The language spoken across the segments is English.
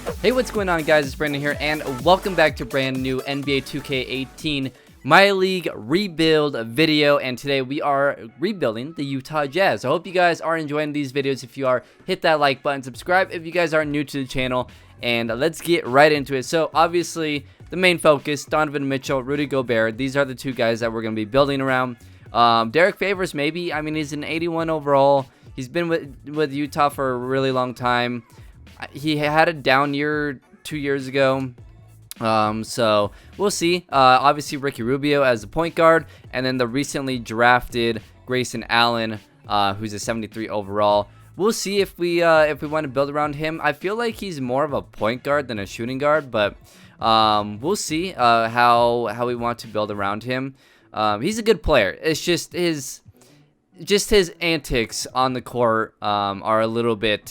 Hey, what's going on, guys? It's Brandon here, and welcome back to brand new NBA 2K18 My League rebuild video. And today we are rebuilding the Utah Jazz. I hope you guys are enjoying these videos. If you are, hit that like button, subscribe if you guys are new to the channel, and let's get right into it. So obviously the main focus, Donovan Mitchell, Rudy Gobert. These are the two guys that we're going to be building around. Derek Favors, maybe. I mean, he's an 81 overall. He's been with Utah for a really long time. He had a down year 2 years ago, so we'll see. Obviously Ricky Rubio as the point guard, and then the recently drafted Grayson Allen, who's a 73 overall. We'll see if we want to build around him. I feel like he's more of a point guard than a shooting guard, but we'll see how we want to build around him. He's a good player. It's just his antics on the court are a little bit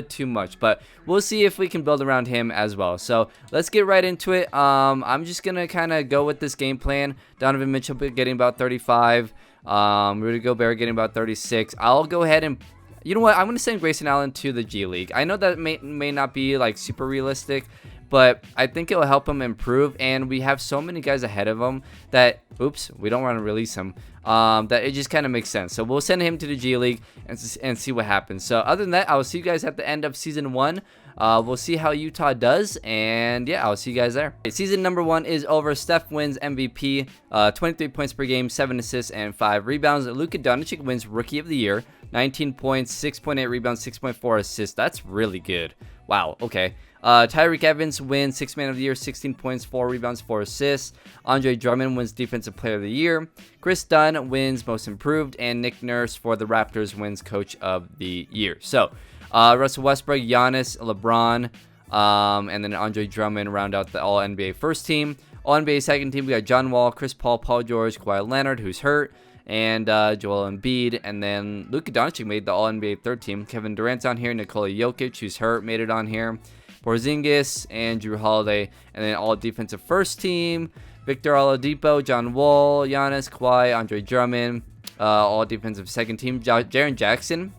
too much, but we'll see if we can build around him as well. So let's get right into it. I'm just gonna kind of go with this game plan. Donovan Mitchell getting about 35, Rudy Gobert getting about 36. I'll go ahead and, you know what, I'm gonna send Grayson Allen to the G League. I know that may not be like super realistic, but I think it will help him improve, and we have so many guys ahead of him that, oops, we don't want to release him, that it just kind of makes sense. So we'll send him to the G League and see what happens. So other than that, I will see you guys at the end of Season 1. We'll see how Utah does, and yeah, I'll see you guys there. Season number 1 is over. Steph wins MVP, 23 points per game, 7 assists, and 5 rebounds. Luka Doncic wins Rookie of the Year, 19 points, 6.8 rebounds, 6.4 assists. That's really good. Wow, okay. Tyreke Evans wins 6th Man of the Year, 16 points, 4 rebounds, 4 assists. Andre Drummond wins Defensive Player of the Year. Chris Dunn wins Most Improved, and Nick Nurse for the Raptors wins Coach of the Year. So, Russell Westbrook, Giannis, LeBron, and then Andre Drummond round out the All-NBA first team. All-NBA second team, we got John Wall, Chris Paul, Paul George, Kawhi Leonard, who's hurt, and Joel Embiid. And then Luka Doncic made the All-NBA third team. Kevin Durant's on here. Nikola Jokic, who's hurt, made it on here. Porzingis and Drew Holiday, and then all defensive first team, Victor Oladipo, John Wall, Giannis, Kawhi, Andre Drummond, all defensive second team. Jaren Jackson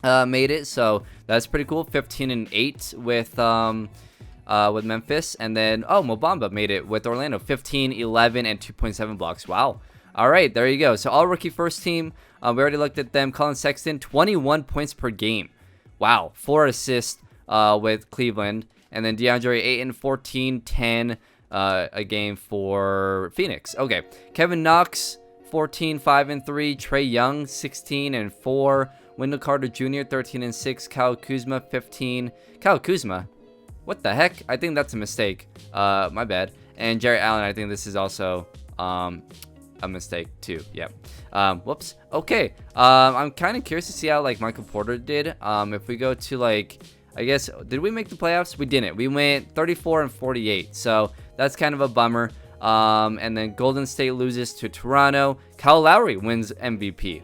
made it, so that's pretty cool. 15-8 with Memphis, and then Mo Bamba made it with Orlando, 15, 11, and 2.7 blocks. Wow. All right, there you go. So all rookie first team. We already looked at them. Colin Sexton, 21 points per game. Wow, 4 assists. With Cleveland, and then DeAndre Ayton 14, 10 a game for Phoenix. Okay, Kevin Knox 14, 5 and 3. Trey Young 16 and 4. Wendell Carter Jr. 13 and 6. Kyle Kuzma 15. Kyle Kuzma, what the heck? I think that's a mistake. My bad. And Jarrett Allen, I think this is also a mistake too. Yep. Whoops. Okay. I'm kind of curious to see how like Michael Porter did. If we go to like, I guess, did we make the playoffs? We didn't. We went 34 and 48, so that's kind of a bummer. And then Golden State loses to Toronto. Kyle Lowry wins MVP.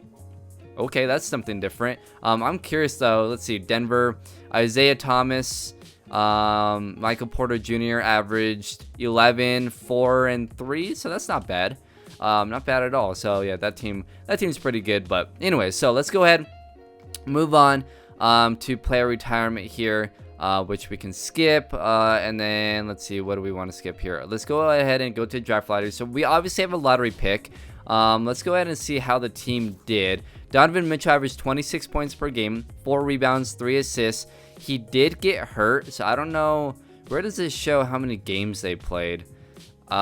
Okay, that's something different. I'm curious though. Let's see. Denver, Isaiah Thomas, Michael Porter Jr. averaged 11, 4 and 3, so that's not bad. Not bad at all. So yeah, that team's pretty good. But anyway, so let's go ahead, move on to player retirement here, which we can skip, and then let's see, what do we want to skip here? Let's go ahead and go to draft lottery. So we obviously have a lottery pick. Let's go ahead and see how the team did. Donovan Mitchell averaged 26 points per game, 4 rebounds, 3 assists. He did get hurt, so I don't know, where does this show how many games they played? Where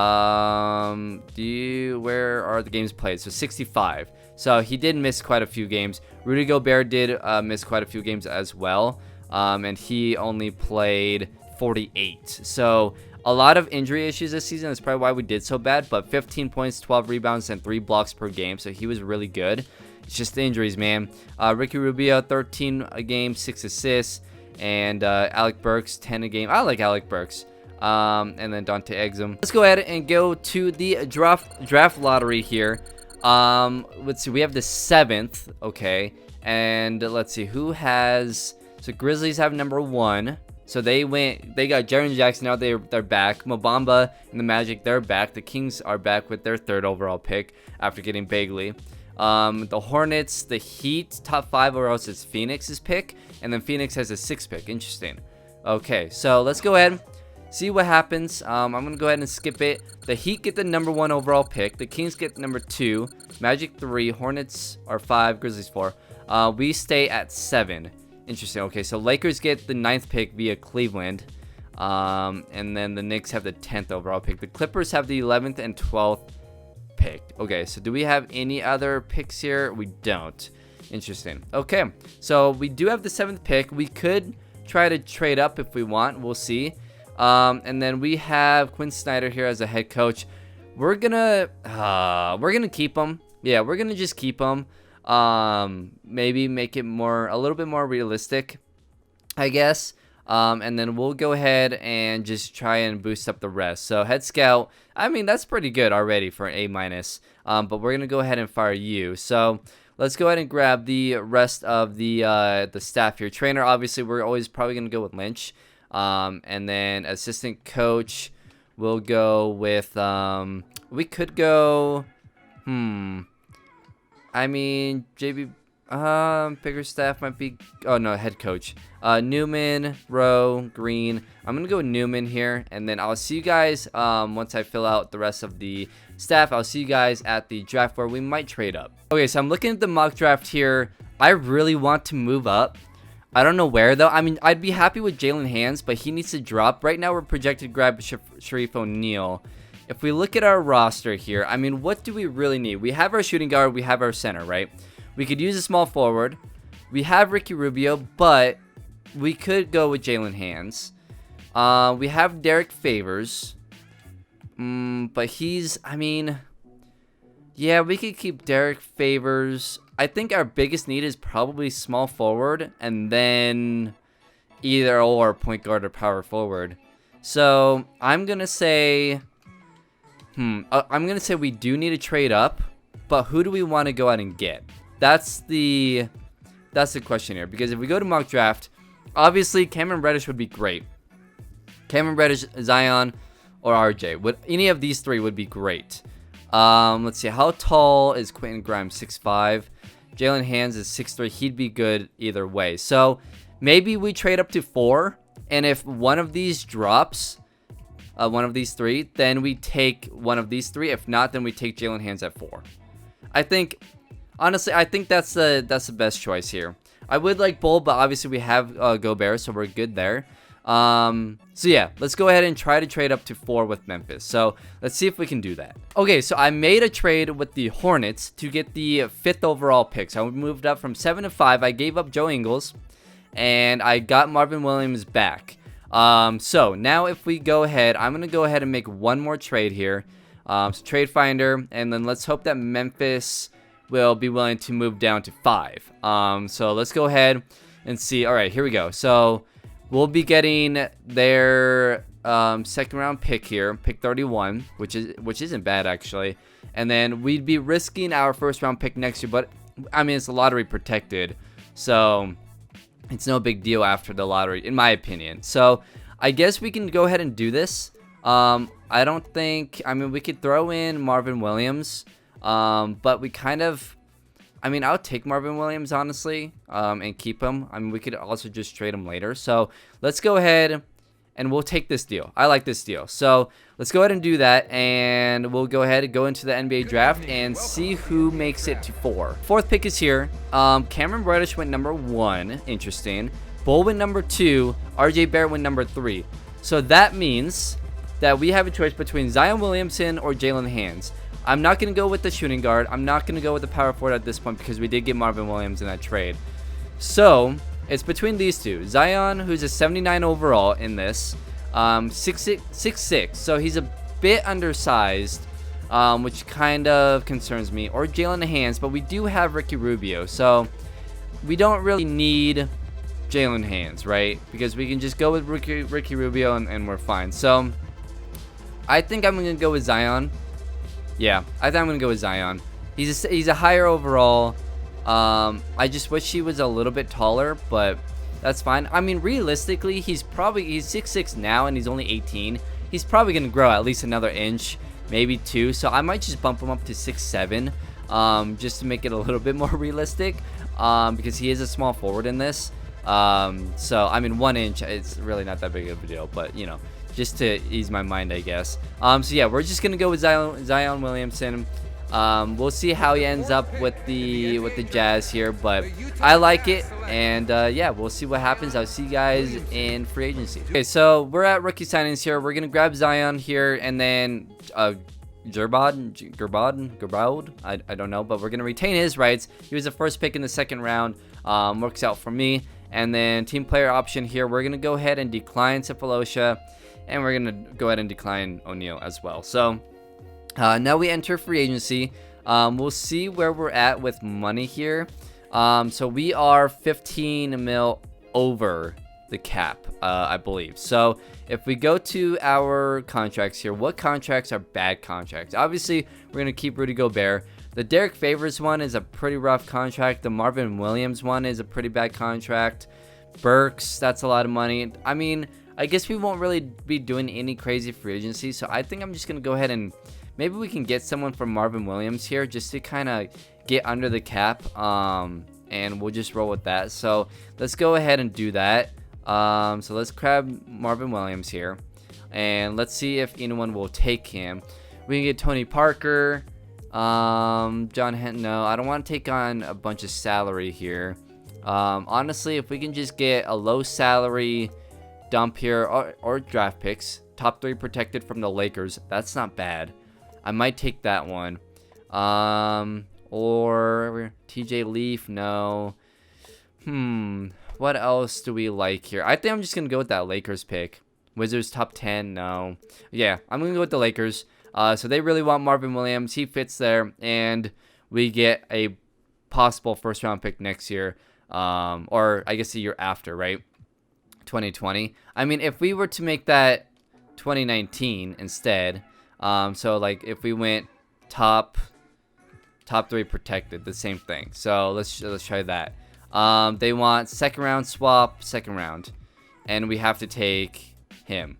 are the games played? So 65. So he did miss quite a few games. Rudy Gobert did miss quite a few games as well, and he only played 48. So a lot of injury issues this season. That's probably why we did so bad, but 15 points, 12 rebounds, and 3 blocks per game. So he was really good. It's just the injuries, man. Ricky Rubio, 13 a game, 6 assists, and Alec Burks, 10 a game. I like Alec Burks. And then Dante Exum. Let's go ahead and go to the draft lottery here. Let's see, we have the 7th, okay, and let's see who has. So Grizzlies have number 1, so they got Jaren Jackson. Now they're back. Mo Bamba and the Magic, they're back. The Kings are back with their 3rd overall pick after getting Bagley. The Hornets, the Heat, top 5, or else it's Phoenix's pick, and then Phoenix has a 6th pick. Interesting. Okay, so let's go ahead, see what happens. I'm gonna go ahead and skip it. The Heat get the #1 overall pick. The Kings get #2. Magic 3. Hornets are 5. Grizzlies 4. We stay at 7. Interesting. Okay, so Lakers get the 9th pick via Cleveland. And then the Knicks have the 10th overall pick. The Clippers have the 11th and 12th pick. Okay, so do we have any other picks here? We don't. Interesting. Okay, so we do have the 7th pick. We could try to trade up if we want. We'll see. And then we have Quinn Snyder here as a head coach. We're gonna keep him. Yeah, we're gonna just keep him. Maybe make it a little bit more realistic, I guess. And then we'll go ahead and just try and boost up the rest. So head scout, I mean, that's pretty good already for an A-. But we're gonna go ahead and fire you. So let's go ahead and grab the rest of the staff here. Trainer, obviously, we're always probably gonna go with Lynch. And then assistant coach, we'll go with we could go. I mean, JB. Bigger staff might be. Oh no, head coach. Newman, Rowe, Green. I'm gonna go with Newman here, and then I'll see you guys once I fill out the rest of the staff. I'll see you guys at the draft where we might trade up. Okay, so I'm looking at the mock draft here. I really want to move up. I don't know where though. I mean, I'd be happy with Jalen Hands, but he needs to drop. Right now, we're projected to grab Sharif O'Neal. If we look at our roster here, I mean, what do we really need? We have our shooting guard. We have our center, right? We could use a small forward. We have Ricky Rubio, but we could go with Jalen Hands. We have Derek Favors. But I mean, yeah, we could keep Derek Favors. I think our biggest need is probably small forward, and then either or point guard or power forward. So I'm gonna say, we do need to trade up, but who do we want to go out and get? That's the question here, because if we go to mock draft, obviously Cameron Reddish would be great. Cameron Reddish, Zion, or RJ. Any of these three would be great. Let's see. How tall is Quentin Grimes? 6'5". Jalen Hands is 6'3". He'd be good either way. So maybe we trade up to 4, and if one of these drops, one of these 3, then we take one of these 3. If not, then we take Jalen Hands at 4. Honestly, I think that's the best choice here. I would like Bull, but obviously we have Gobert, so we're good there. So yeah, let's go ahead and try to trade up to 4 with Memphis. So let's see if we can do that. Okay, so I made a trade with the Hornets to get the 5th overall pick. So I moved up from 7 to 5. I gave up Joe Ingles, and I got Marvin Williams back. So now if we go ahead, I'm going to go ahead and make one more trade here. So trade finder, and then let's hope that Memphis will be willing to move down to 5. So let's go ahead and see. All right, here we go. So we'll be getting their 2nd round pick here, pick 31, which isn't bad actually. And then we'd be risking our 1st round pick next year, but I mean, it's lottery protected, so it's no big deal after the lottery, in my opinion. So I guess we can go ahead and do this. I don't think, I mean, we could throw in Marvin Williams, but we kind of, I mean, I'll take Marvin Williams, honestly, and keep him. I mean, we could also just trade him later. So let's go ahead and we'll take this deal. I like this deal. So let's go ahead and do that, and we'll go ahead and go into the NBA draft and see who makes it to 4. 4th pick is here. Cameron Reddish went number 1. Interesting. Bull went number 2. RJ Barrett went number 3. So that means that we have a choice between Zion Williamson or Jalen Hands. I'm not going to go with the shooting guard. I'm not going to go with the power forward at this point because we did get Marvin Williams in that trade. So it's between these two. Zion, who's a 79 overall in this, 6'6", so he's a bit undersized, which kind of concerns me. Or Jalen Hands, but we do have Ricky Rubio, so we don't really need Jalen Hands, right? Because we can just go with Ricky Rubio and we're fine. So I think I'm going to go with Zion. Yeah, I think I'm going to go with Zion. He's a higher overall. I just wish he was a little bit taller, but that's fine. I mean, realistically, he's 6'6" now, and he's only 18. He's probably going to grow at least another inch, maybe 2. So I might just bump him up to 6'7", just to make it a little bit more realistic, because he is a small forward in this. So I mean 1 inch, it's really not that big of a deal, but you know, just to ease my mind, I guess. So yeah, we're just gonna go with Zion Williamson. We'll see how he ends up with the Jazz here, but I like it, and yeah, we'll see what happens. I'll see you guys in free agency. Okay, so we're at rookie signings here. We're gonna grab Zion here, and then Gerbald, I don't know, but we're gonna retain his rights. He was the first pick in the 2nd round. Works out for me. And then team player option here, we're gonna go ahead and decline Cephalosha, and we're gonna go ahead and decline O'Neal as well. So now we enter free agency. We'll see where we're at with money here. So we are 15 mil over the cap, I believe. So if we go to our contracts here, what contracts are bad contracts? Obviously, we're gonna keep Rudy Gobert. The Derek Favors one is a pretty rough contract. The Marvin Williams one is a pretty bad contract. Burks, that's a lot of money. I mean, I guess we won't really be doing any crazy free agency, so I think I'm just gonna go ahead and maybe we can get someone from Marvin Williams here just to kind of get under the cap, and we'll just roll with that. So let's go ahead and do that. So let's grab Marvin Williams here, and let's see if anyone will take him. We can get Tony Parker, John Henton. No, I don't want to take on a bunch of salary here. Honestly, if we can just get a low salary dump here, or draft picks, top 3 protected from the Lakers, that's not bad. I might take that one. Or TJ Leaf, no. What else do we like here? I think I'm just gonna go with that Lakers pick. Wizards top 10, no. Yeah, I'm gonna go with the Lakers. So they really want Marvin Williams. He fits there, and we get a possible 1st round pick next year, or I guess the year after, right? 2020. I mean, if we were to make that 2019 instead, so like if we went top 3 protected, the same thing. So let's try that. They want 2nd round swap, 2nd round, and we have to take him.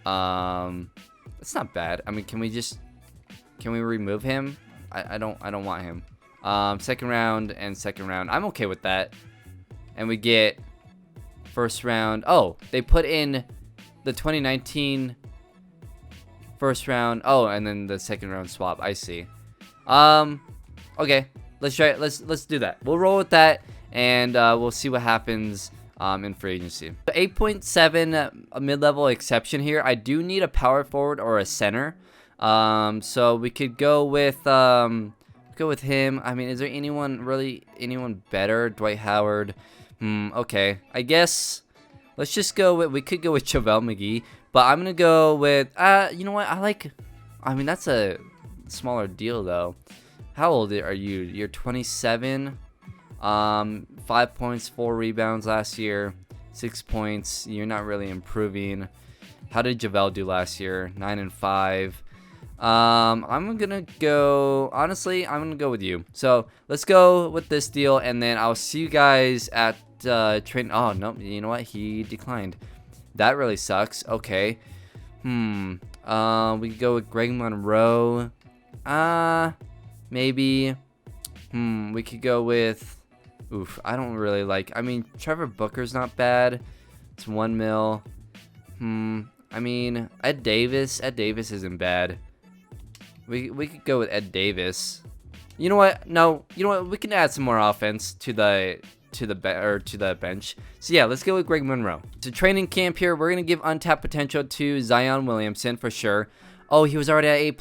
It's not bad. I mean, can we remove him? I don't want him. 2nd round and 2nd round. I'm okay with that. And we get 1st round. Oh, they put in the 2019 1st round. Oh, and then the 2nd round swap. I see. Okay. Let's try it. Let's do that. We'll roll with that, and we'll see what happens in free agency. 8.7 a mid-level exception here. I do need a power forward or a center. So we could go with him. I mean, is there anyone better? Dwight Howard. Okay. I guess let's just go with, we could go with JaVale McGee, but I'm gonna go with you know what? I mean, that's a smaller deal though. How old are you? You're 27. 5 points, 4 rebounds last year, 6 points. You're not really improving. How did JaVale do last year? 9 and 5. I'm gonna go. Honestly, I'm gonna go with you. So let's go with this deal, and then I'll see you guys at train. Oh no, you know what? He declined. That really sucks. Okay. We could go with Greg Monroe. Maybe. We could go with. Oof, I don't really like. I mean, Trevor Booker's not bad. It's 1 mil. I mean, Ed Davis. Ed Davis isn't bad. We could go with Ed Davis. You know what? No. You know what? We can add some more offense to the bench. So yeah, let's go with Greg Monroe. So training camp here, we're gonna give untapped potential to Zion Williamson for sure. Oh, he was already at A+.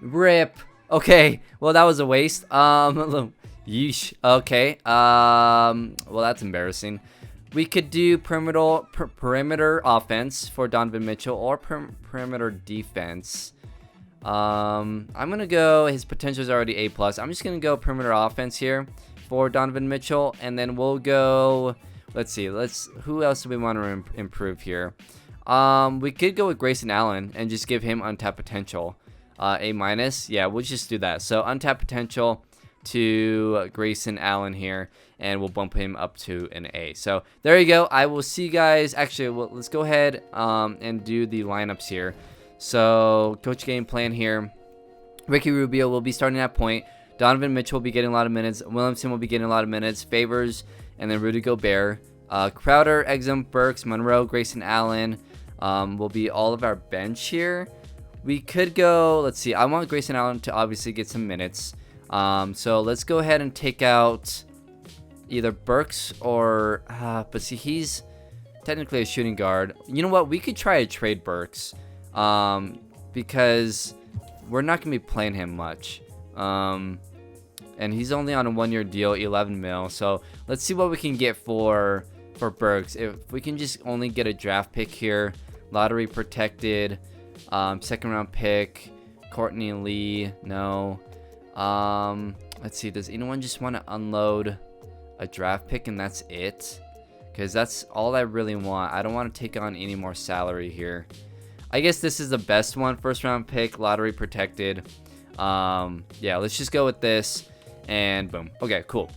Rip. Okay. Well, that was a waste. Yeesh. Okay. Well, that's embarrassing. We could do perimeter offense for Donovan Mitchell, or perimeter defense. I'm gonna go. His potential is already A+. I'm just gonna go perimeter offense here for Donovan Mitchell, and then we'll go. Let's see. Who else do we want to improve here? We could go with Grayson Allen and just give him untapped potential. A-. Yeah, we'll just do that. So untapped potential to Grayson Allen here, and we'll bump him up to an A. So there you go. I will see you guys. Actually, let's go ahead and do the lineups here. So coach game plan here. Ricky Rubio will be starting at point. Donovan Mitchell will be getting a lot of minutes. Williamson will be getting a lot of minutes. Favors and then Rudy Gobert. Crowder, Exum, Burks, Monroe, Grayson Allen will be all of our bench here. We could go, let's see, I want Grayson Allen to obviously get some minutes. So let's go ahead and take out either Burks or, but see, he's technically a shooting guard. You know what? We could try to trade Burks because we're not going to be playing him much. And he's only on a 1-year deal, 11 mil. So let's see what we can get for Burks. If we can just only get a draft pick here, lottery protected, 2nd round pick, Courtney Lee, no. Let's see, does anyone just want to unload a draft pick and that's it? Because that's all I really want. I don't want to take on any more salary here. I guess this is the best one. 1st round pick, lottery protected. Yeah, let's just go with this. And boom. Okay, cool.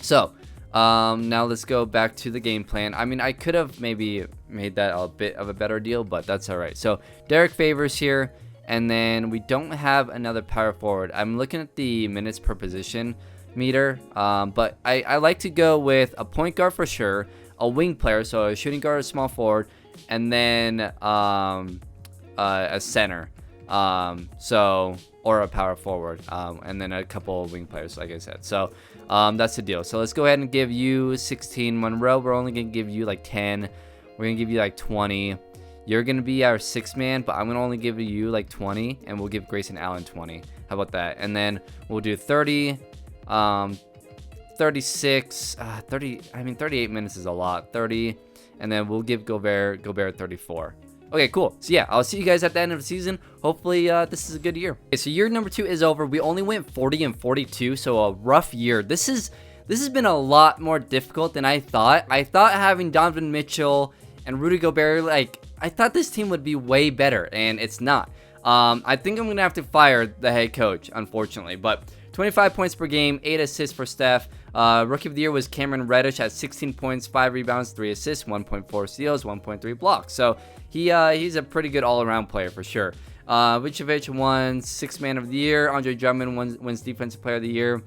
So, now let's go back to the game plan. I mean, I could have maybe made that a bit of a better deal, but that's all right. So, Derek Favors here. And then we don't have another power forward. I'm looking at the minutes per position meter, but I like to go with a point guard for sure, a wing player, so a shooting guard, a small forward, and then a center, or a power forward, and then a couple of wing players, like I said. So that's the deal. So let's go ahead and give you 16. Monroe, we're only gonna give you like 10. We're gonna give you like 20. You're gonna be our 6th man, but I'm gonna only give you like 20, and we'll give Grayson Allen 20. How about that? And then we'll do 30, 36, 30. I mean, 38 minutes is a lot. 30, and then we'll give Gobert 34. Okay, cool. So yeah, I'll see you guys at the end of the season. Hopefully, this is a good year. Okay, so year number 2 is over. We only went 40 and 42, so a rough year. This has been a lot more difficult than I thought. I thought having Donovan Mitchell and Rudy Gobert, like, I thought this team would be way better, and it's not. I think I'm gonna have to fire the head coach, unfortunately. But 25 points per game, 8 assists for Steph. Rookie of the year was Cameron Reddish at 16 points, 5 rebounds, 3 assists, 1.4 steals, 1.3 blocks. So he's a pretty good all-around player for sure. Vucevic won 6th man of the year. Andre Drummond wins defensive player of the year,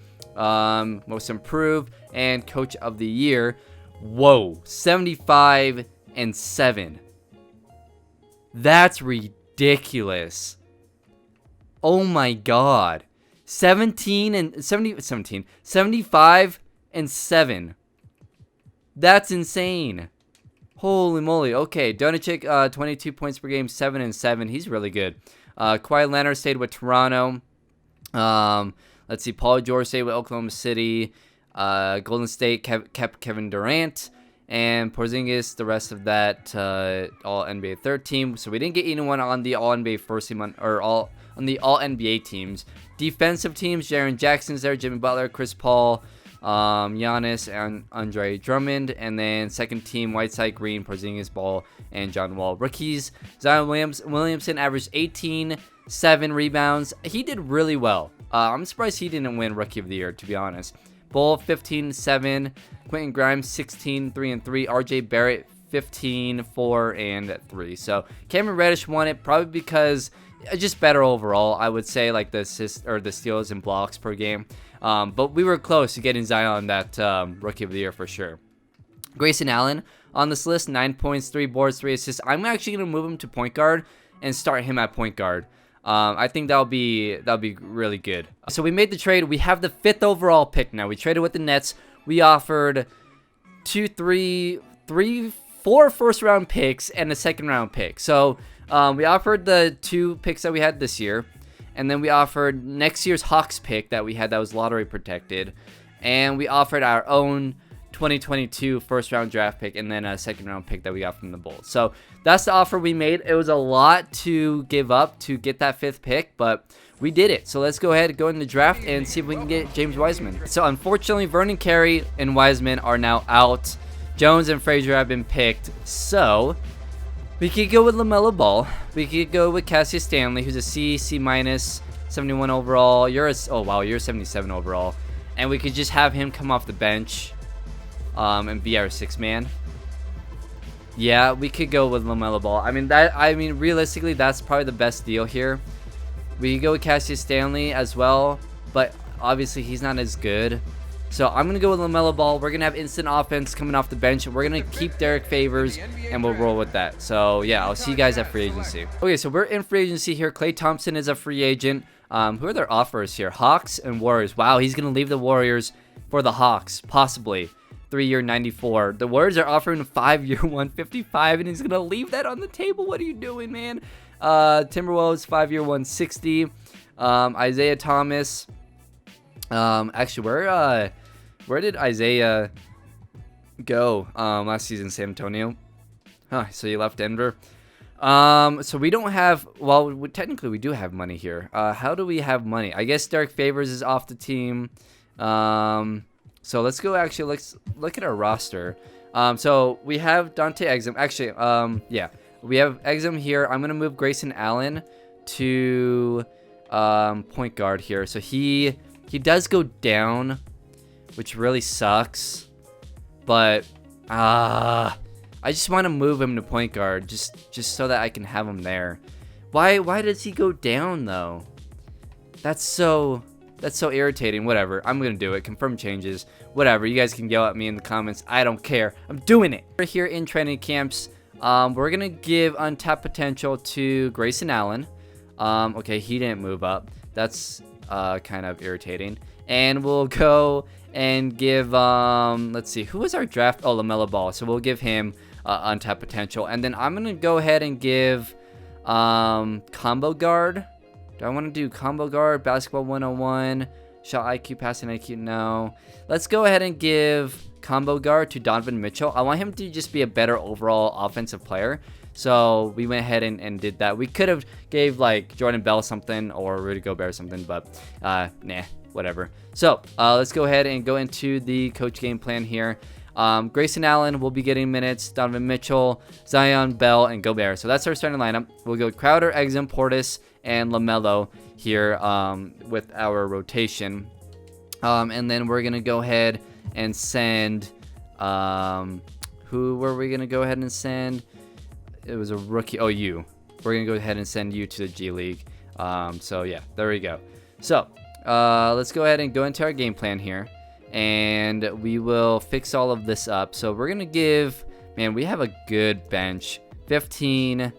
most improved, and coach of the year. Whoa, 75 and 7. That's ridiculous. Oh my god. 75 and 7. That's insane. Holy moly. Okay, Doncic, 22 points per game, 7 and 7. He's really good. Kawhi Leonard stayed with Toronto. Let's see, Paul George stayed with Oklahoma City. Golden State kept Kevin Durant. And Porzingis, the rest of that All NBA 3rd team. So we didn't get anyone on the All NBA 1st team or on the All NBA teams. Defensive teams: Jaren Jackson's there, Jimmy Butler, Chris Paul, Giannis, and Andre Drummond. And then 2nd team: Whiteside, Green, Porzingis, Ball, and John Wall. Rookies: Zion Williamson averaged 18, 7 rebounds. He did really well. I'm surprised he didn't win Rookie of the Year, to be honest. Bull 15, 7. Quentin Grimes 16, 3 and 3. RJ Barrett 15, 4 and 3. So Cameron Reddish won it probably because just better overall. I would say, like the assists or the steals and blocks per game. But we were close to getting Zion that Rookie of the Year for sure. Grayson Allen on this list, 9 points, 3 boards, 3 assists. I'm actually gonna move him to point guard and start him at point guard. I think that'll be really good. So we made the trade. We have the 5th overall pick now. We traded with the Nets. We offered 4 first round picks and a 2nd round pick. So we offered the 2 picks that we had this year, and then we offered next year's Hawks pick that we had that was lottery protected, and we offered our own 2022 first round draft pick and then a 2nd round pick that we got from the Bulls. So that's the offer we made. It was a lot to give up to get that 5th pick, but we did it. So let's go ahead and go in the draft and see if we can get James Wiseman. So unfortunately, Vernon Carey and Wiseman are now out. Jones and Frazier have been picked. So we could go with LaMelo Ball. We could go with Cassius Stanley, who's a C, C-, 71 overall. You're 77 overall. And we could just have him come off the bench and be our 6th man. Yeah, we could go with LaMelo Ball. I mean, realistically, that's probably the best deal here. We could go with Cassius Stanley as well, but obviously he's not as good. So I'm going to go with LaMelo Ball. We're going to have instant offense coming off the bench. We're going to keep Derek Favors, and we'll roll with that. So, yeah, I'll see you guys at free agency. Okay, so we're in free agency here. Klay Thompson is a free agent. Who are their offers here? Hawks and Warriors. Wow, he's going to leave the Warriors for the Hawks, possibly. 3-year 94. The Warriors are offering a 5-year 155, and he's going to leave that on the table. What are you doing, man? Timberwolves, 5-year 160. Isaiah Thomas. Actually, where did Isaiah go last season? San Antonio. Huh, so you left Denver. So we don't have, well, technically we do have money here. How do we have money? I guess Derek Favors is off the team. So let's go, actually, let's look at our roster. So we have Dante Exum. Actually, yeah, we have Exum here. I'm going to move Grayson Allen to point guard here. So he does go down, which really sucks. But I just want to move him to point guard just so that I can have him there. Why does he go down though? That's so irritating. Whatever. I'm going to do it. Confirm changes. Whatever. You guys can yell at me in the comments. I don't care. I'm doing it. We're here in training camps. We're going to give untapped potential to Grayson Allen. Okay, he didn't move up. That's kind of irritating. And we'll go and give, let's see, who was our draft? Oh, LaMelo Ball. So we'll give him untapped potential. And then I'm going to go ahead and give combo guard. Do I want to do combo guard, basketball 101, shot IQ, passing IQ? No. Let's go ahead and give combo guard to Donovan Mitchell. I want him to just be a better overall offensive player. So we went ahead and did that. We could have gave like Jordan Bell something or Rudy Gobert something, but nah, whatever. So let's go ahead and go into the coach game plan here. Grayson Allen will be getting minutes, Donovan Mitchell, Zion, Bell, and Gobert. So that's our starting lineup. We'll go Crowder, Exum, Portis, and LaMelo here with our rotation. And then we're going to go ahead and send, who were we going to go ahead and send? It was a rookie. Oh, you. We're going to go ahead and send you to the G League. So, yeah, there we go. So, let's go ahead and go into our game plan here. And we will fix all of this up. So, we're going to give, man, we have a good bench. 15.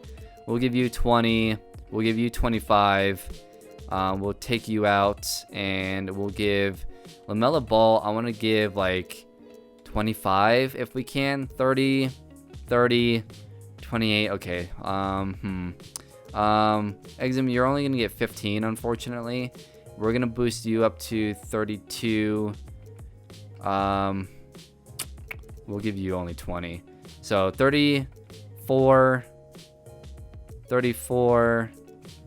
We'll give you 20. We'll give you 25. We'll take you out. And we'll give LaMelo Ball, I want to give like 25 if we can. 30. 28. Okay. Exum, you're only gonna get 15, unfortunately. We're gonna boost you up to 32. We'll give you only 20. So 34.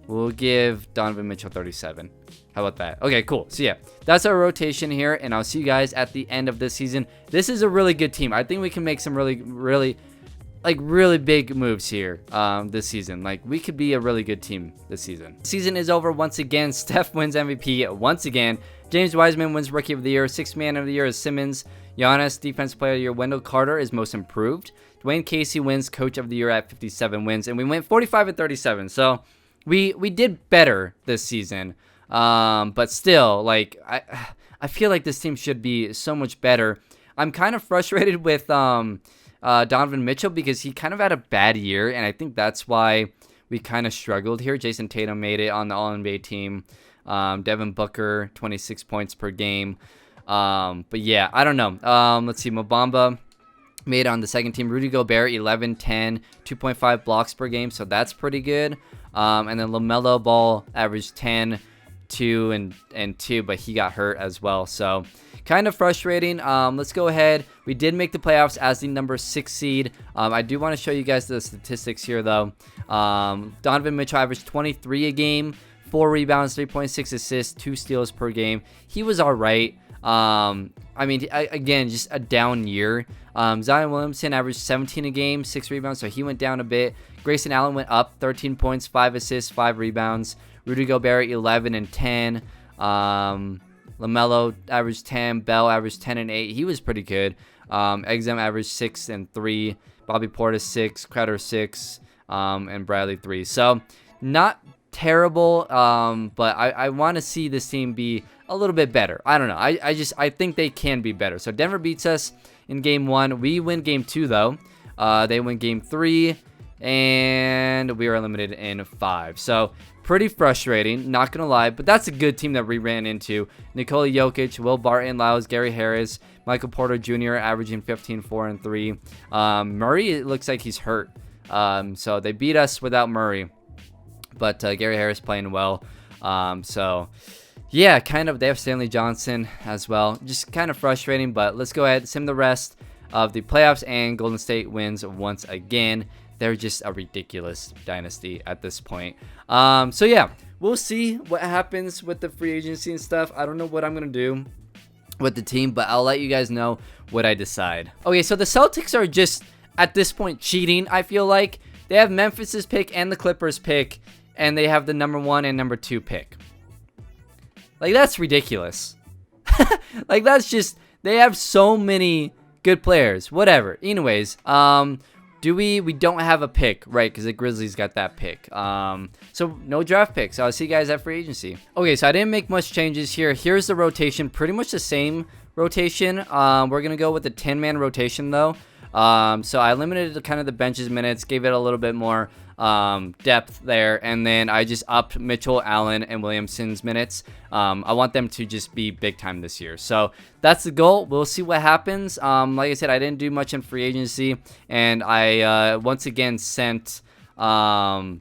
We'll give Donovan Mitchell 37. How about that? Okay, cool. So yeah, that's our rotation here, and I'll see you guys at the end of this season. This is a really good team. I think we can make some really big moves here this season. Like, we could be a really good team this season. Season is over once again. Steph wins MVP once again. James Wiseman wins Rookie of the Year. Sixth Man of the Year is Simmons. Giannis, Defense Player of the Year. Wendell Carter is Most Improved. Dwayne Casey wins Coach of the Year at 57 wins. And we went 45-37. So we did better this season. But still, like, I feel like this team should be so much better. I'm kind of frustrated with Donovan Mitchell because he kind of had a bad year, and I think that's why we kind of struggled here. Jason Tatum made it on the All-NBA team. Devin Booker, 26 points per game. But yeah, I don't know. Let's see. Mobamba made it on the second team. Rudy Gobert, 11, 10, 2.5 blocks per game, so that's pretty good. And then LaMelo Ball averaged 10, 2, and 2, but he got hurt as well. So kind of frustrating. Let's go ahead. We did make the playoffs as the number 6 seed. I do want to show you guys the statistics here, though. Donovan Mitchell averaged 23 a game, 4 rebounds, 3.6 assists, 2 steals per game. He was all right. I mean, again, just a down year. Zion Williamson averaged 17 a game, 6 rebounds, so he went down a bit. Grayson Allen went up, 13 points, 5 assists, 5 rebounds. Rudy Gobert, 11 and 10. LaMelo averaged 10. Bell averaged 10 and 8. He was pretty good. Exum averaged 6 and 3. Bobby Portis 6. Crowder 6. And Bradley 3. So not terrible, but I want to see this team be a little bit better. I don't know. I think they can be better. So Denver beats us in game 1. We win game 2 though. They win game 3, and we are eliminated in 5. So pretty frustrating, not gonna lie, but that's a good team that we ran into. Nikola Jokic, Will Barton, Lyles, Gary Harris, Michael Porter Jr. averaging 15, 4, and 3. Murray, it looks like he's hurt. So they beat us without Murray, but Gary Harris playing well. So yeah, kind of. They have Stanley Johnson as well. Just kind of frustrating, but let's go ahead, sim the rest of the playoffs, and Golden State wins once again. They're just a ridiculous dynasty at this point. So yeah, we'll see what happens with the free agency and stuff. I don't know what I'm gonna do with the team, but I'll let you guys know what I decide. Okay, so the Celtics are just at this point cheating. I feel like they have Memphis's pick and the Clippers pick, and they have the number 1 and number 2 pick. Like, that's ridiculous. Like, that's just, they have so many good players. Whatever. Anyways, we don't have a pick, right? Because the Grizzlies got that pick. So no draft picks. I'll see you guys at free agency. Okay, so I didn't make much changes here. Here's the rotation, pretty much the same rotation. We're gonna go with the 10-man rotation though. So I limited kind of the benches minutes, gave it a little bit more depth there, and then I just upped Mitchell, Allen, and Williamson's minutes. I want them to just be big time this year, so that's the goal. We'll see what happens. Like I said, I didn't do much in free agency, and I once again sent who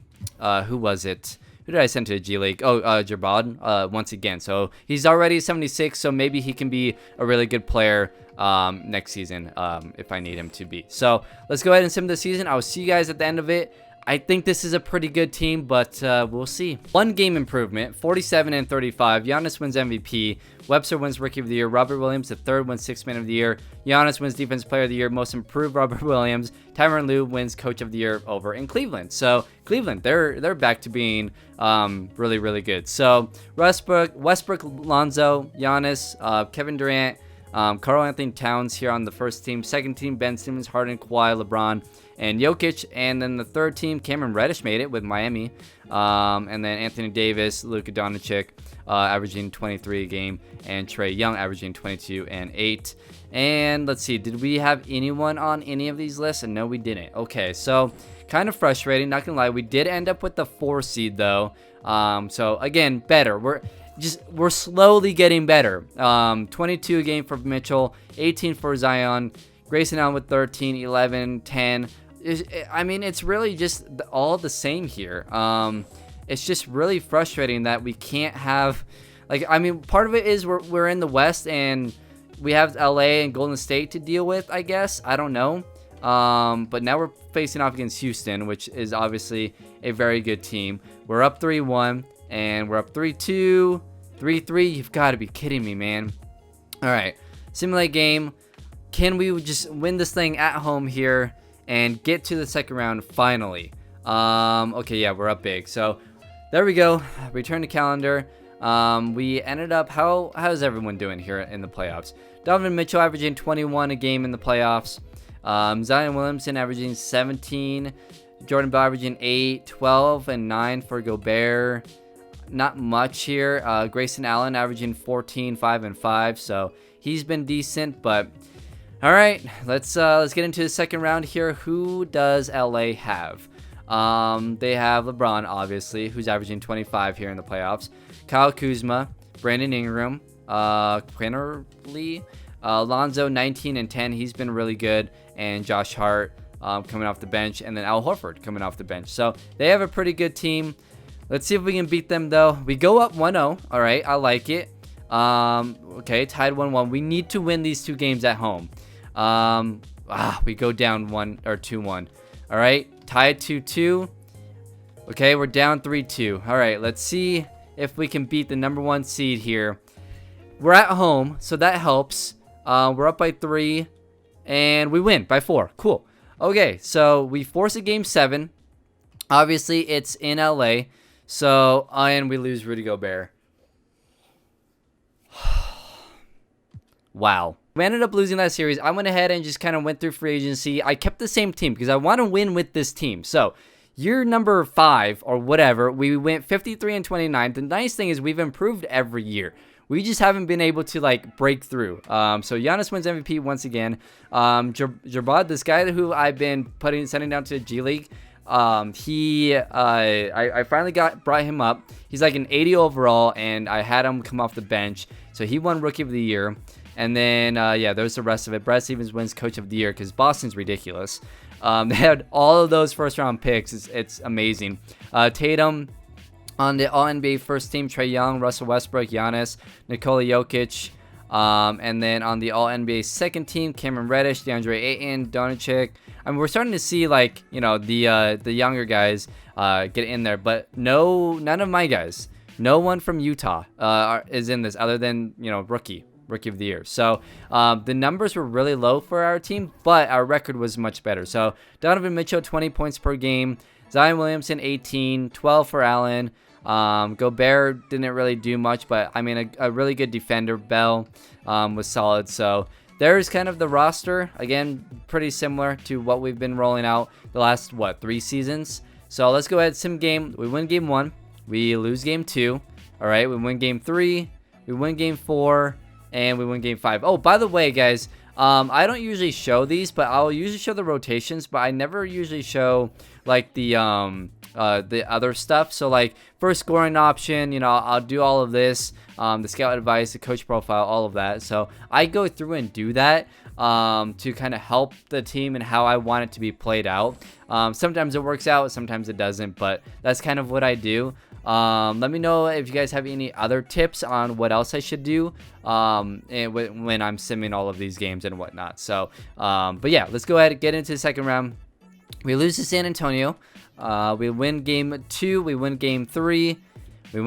was it? Who did I send to the G League? Oh, Jabad, once again. So he's already 76, so maybe he can be a really good player next season if I need him to be. So let's go ahead and sim the season. I will see you guys at the end of it. I think this is a pretty good team, but we'll see. 1 game improvement, 47 and 35. Giannis wins MVP. Webster wins Rookie of the Year. Robert Williams, the third, wins Sixth Man of the Year. Giannis wins Defensive Player of the Year. Most Improved, Robert Williams. Tyronn Lue wins Coach of the Year over in Cleveland. So Cleveland, they're back to being really, really good. So Westbrook, Lonzo, Giannis, Kevin Durant, Karl Anthony Towns here on the first team. Second team, Ben Simmons, Harden, Kawhi, LeBron, and Jokic. And then the third team, Cameron Reddish made it with Miami. And then Anthony Davis, Luka Doncic, averaging 23 a game, and Trae Young averaging 22 and 8. And let's see, did we have anyone on any of these lists? And no, we didn't. Okay, so kind of frustrating, not gonna lie. We did end up with the 4 seed though. So again, better. We're slowly getting better. 22 a game for Mitchell, 18 for Zion, Grayson Allen with 13, 11, 10. I mean, it's really just all the same here. It's just really frustrating that we can't have, like, I mean, part of it is we're in the West and we have LA and Golden State to deal with, I guess. I don't know. But now we're facing off against Houston, which is obviously a very good team. We're up 3-1 and we're up 3-2, 3-3. You've got to be kidding me, man. All right, simulate game. Can we just win this thing at home here and get to the second round finally? Okay, yeah, we're up big. So there we go. Return to calendar. We ended up, how's everyone doing here in the playoffs? Donovan Mitchell averaging 21 a game in the playoffs. Zion Williamson averaging 17. Jordan Bell averaging 8, 12, and 9 for Gobert. Not much here. Grayson Allen averaging 14, 5, and 5. So he's been decent, but all right, let's get into the second round here. Who does LA have? They have LeBron, obviously, who's averaging 25 here in the playoffs. Kyle Kuzma, Brandon Ingram, Quinterly, Lonzo 19 and 10. He's been really good, and Josh Hart coming off the bench, and then Al Horford coming off the bench. So they have a pretty good team. Let's see if we can beat them though. We go up 1-0. All right, I like it. Okay, tied 1-1. We need to win these 2 games at home. We go down 2-1. All right, tied 2-2. Okay, we're down 3-2. All right, let's see if we can beat the number 1 seed here. We're at home, so that helps. We're up by 3, and we win by 4. Cool. Okay, so we force a game 7. Obviously, it's in LA. So, and we lose Rudy Gobert. Wow. We ended up losing that series. I went ahead and just kind of went through free agency. I kept the same team because I want to win with this team. So, year number 5 or whatever, we went 53 and 29. The nice thing is we've improved every year. We just haven't been able to like break through. So Giannis wins MVP once again. Jabad, this guy who I've been sending down to the G League, I finally brought him up. He's like an 80 overall, and I had him come off the bench, so he won Rookie of the Year. And then yeah, there's the rest of it. Brad Stevens wins Coach of the Year because Boston's ridiculous. They had all of those first round picks. It's amazing. Tatum on the All-NBA first team, Trae Young, Russell Westbrook, Giannis, Nikola Jokic. And then on the All-NBA second team, Cameron Reddish, DeAndre Ayton, Doncic. I mean, we're starting to see like, you know, the younger guys get in there, but none of my guys. No one from Utah is in this other than, you know, Rookie of the Year. So the numbers were really low for our team, but our record was much better. So Donovan Mitchell, 20 points per game. Zion Williamson, 18, 12 for Allen. Gobert didn't really do much, but I mean, a really good defender. Bell was solid. So there's kind of the roster. Again, pretty similar to what we've been rolling out the last, 3 seasons. So let's go ahead, sim game. We win game 1. We lose game 2. All right, we win game 3. We win game 4. And we win game 5. Oh, by the way, guys, I don't usually show these, but I'll usually show the rotations, but I never usually show like the other stuff. So like first scoring option, you know, I'll do all of this, the scout advice, the coach profile, all of that. So I go through and do that to kind of help the team and how I want it to be played out. Sometimes it works out, sometimes it doesn't, but that's kind of what I do. Let me know if you guys have any other tips on what else I should do and when I'm simming all of these games and whatnot. So but yeah, let's go ahead and get into the second round. We lose to San Antonio. We win game 2. We win game 3. We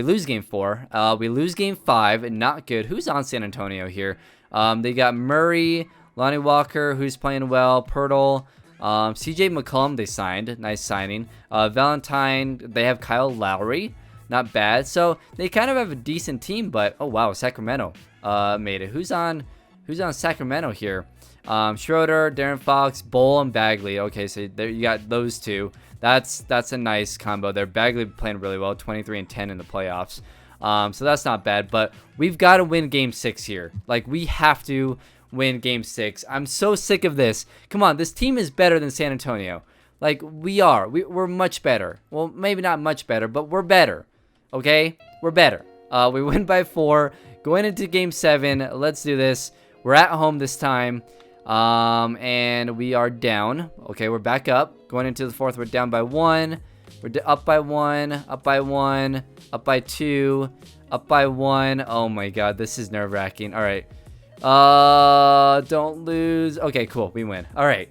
lose game 4. We lose game 5. Not good. Who's on San Antonio here? They got Murray, Lonnie Walker, who's playing well, Pirtle, CJ McCollum they signed. Nice signing. Valentine, they have Kyle Lowry. Not bad. So they kind of have a decent team, but oh wow, Sacramento made it. Who's on Sacramento here? Schroeder, Darren Fox, Bowl, and Bagley. Okay, so there you got those two. That's a nice combo there. Bagley playing really well, 23 and 10 in the playoffs. So that's not bad, but we've got to win game 6 here. Like, we have to win game 6. I'm so sick of this. Come on, this team is better than San Antonio. Like, we're much better. Well, maybe not much better, but we're better. Okay, we're better. We win by 4 going into game 7. Let's do this. We're at home this time. And we are down. Okay, we're back up. Going into the 4th, we're down by 1. We're up by 1, up by 1, up by 2, up by 1. Oh my god, this is nerve-wracking. All right. Don't lose. Okay, cool. We win. All right.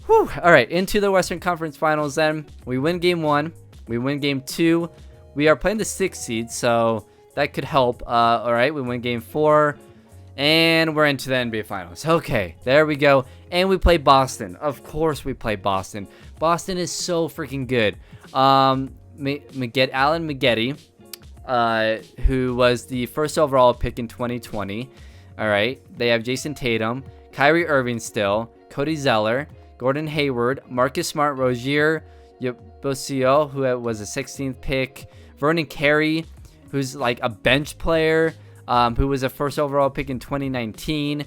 Whew. All right, into the Western Conference Finals then. We win game 1. We win game 2. We are playing the 6th seed, so that could help. All right, we win game 4. And we're into the NBA Finals. Okay, there we go. And we play Boston. Of course we play Boston. Boston is so freaking good. Allen Maggette, who was the first overall pick in 2020. All right, they have Jason Tatum, Kyrie Irving still, Cody Zeller, Gordon Hayward, Marcus Smart, Rozier Yabusio, who was a 16th pick, Vernon Carey, who's like a bench player, who was a first overall pick in 2019.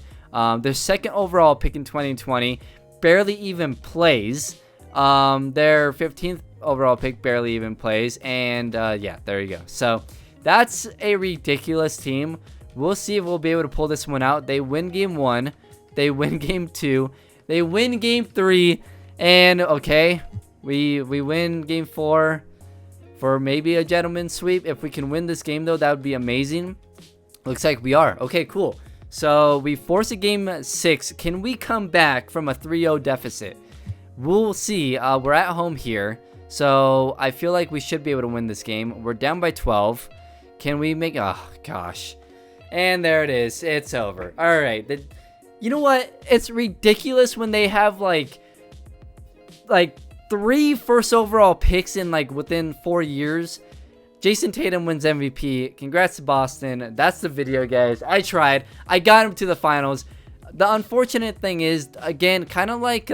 Their second overall pick in 2020 barely even plays. Their 15th overall pick barely even plays. And yeah, there you go. So that's a ridiculous team. We'll see if we'll be able to pull this one out. They win game 1. They win game 2. They win game 3. And okay, we win game 4 for maybe a gentleman's sweep. If we can win this game though, that would be amazing. Looks like we are. Okay, cool. So we force a game 6. Can we come back from a 3-0 deficit? We'll see. We're at home here, so I feel like we should be able to win this game. We're down by 12. Can we make... Oh, gosh. And there it is. It's over. All right. You know what? It's ridiculous when they have, like 3 first overall picks in, within 4 years. Jason Tatum wins MVP. Congrats to Boston. That's the video, guys. I tried. I got him to the finals. The unfortunate thing is, again, kind of like,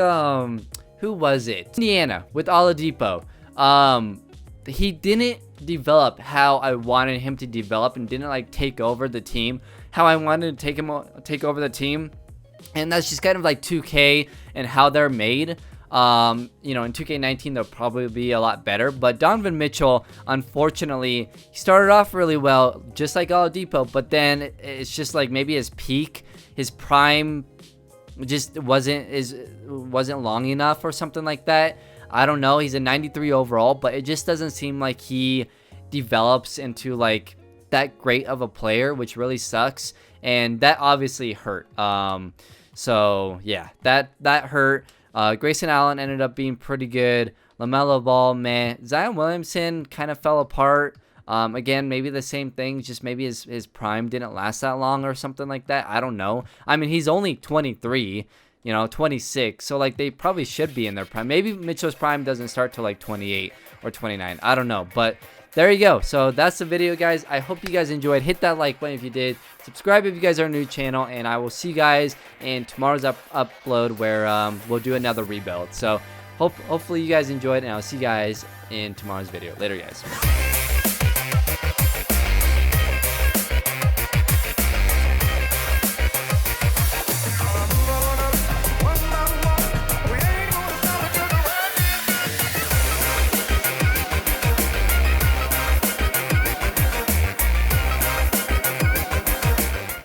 who was it? Indiana with Oladipo. He didn't develop how I wanted him to develop, and didn't like take over the team how I wanted to take over the team. And that's just kind of like 2K and how they're made. You know, in 2K19 they'll probably be a lot better, but Donovan Mitchell, unfortunately, he started off really well, just like Oladipo, but then it's just like maybe his peak, his prime just wasn't long enough or something like that. I don't know. He's a 93 overall, but it just doesn't seem like he develops into like that great of a player, which really sucks, and that obviously hurt. So yeah, that hurt. Grayson Allen ended up being pretty good. LaMelo Ball, meh. Zion Williamson kind of fell apart. Again, maybe the same thing, just maybe his prime didn't last that long or something like that. I don't know. I mean, he's only 23, you know, 26. So like they probably should be in their prime. Maybe Mitchell's prime doesn't start till like 28 or 29. I don't know, but there you go. So that's the video, guys. I hope you guys enjoyed. Hit that like button if you did. Subscribe if you guys are new to the channel, and I will see you guys in tomorrow's upload where we'll do another rebuild. So hopefully you guys enjoyed, and I'll see you guys in tomorrow's video. Later, guys.